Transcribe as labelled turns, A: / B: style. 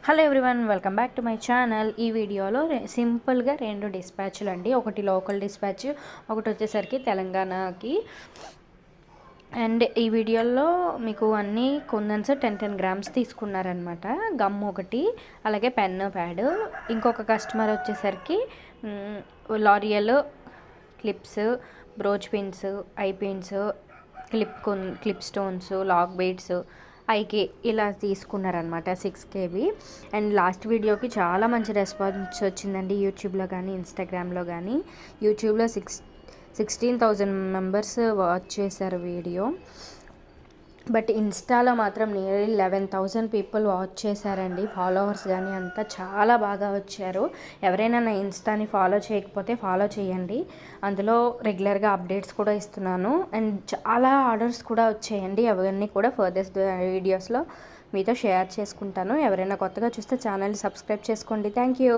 A: Hello everyone, welcome back to my channel. ఈ వీడియోలో సింపుల్గా రెండు డిస్పాచ్లు అండి. ఒకటి లోకల్ డిస్పాచ్, ఒకటి వచ్చేసరికి తెలంగాణకి. అండ్ ఈ వీడియోలో మీకు అన్నీ కుందన్స్ 10 గ్రామ్స్ తీసుకున్నారనమాట. గమ్ ఒకటి, అలాగే పెన్ ప్యాడ్. ఇంకొక కస్టమర్ వచ్చేసరికి లారియల్ clips, brooch pins, eye pins, clip stones, lock beads, ఐకి ఇలా తీసుకున్నారనమాట 6 KB. అండ్ లాస్ట్ వీడియోకి చాలా మంచి రెస్పాన్స్ వచ్చిందండి. యూట్యూబ్లో కానీ ఇన్స్టాగ్రామ్లో కానీ. యూట్యూబ్లో 16,000 మెంబర్స్ వాచ్ చేశారు వీడియో. బట్ ఇన్స్టాలో మాత్రం నియర్లీ 11,000 పీపుల్ వాచ్ చేశారండి. ఫాలోవర్స్ కానీ అంతా చాలా బాగా వచ్చారు. ఎవరైనా నా ఇన్స్టాని ఫాలో చేయకపోతే ఫాలో చేయండి. అందులో రెగ్యులర్గా అప్డేట్స్ కూడా ఇస్తున్నాను. అండ్ చాలా ఆర్డర్స్ కూడా వచ్చాయండి. అవన్నీ కూడా ఫర్దర్ వీడియోస్లో మీతో షేర్ చేసుకుంటాను. ఎవరైనా కొత్తగా చూస్తే ఛానల్ని సబ్స్క్రైబ్ చేసుకోండి. Thank you.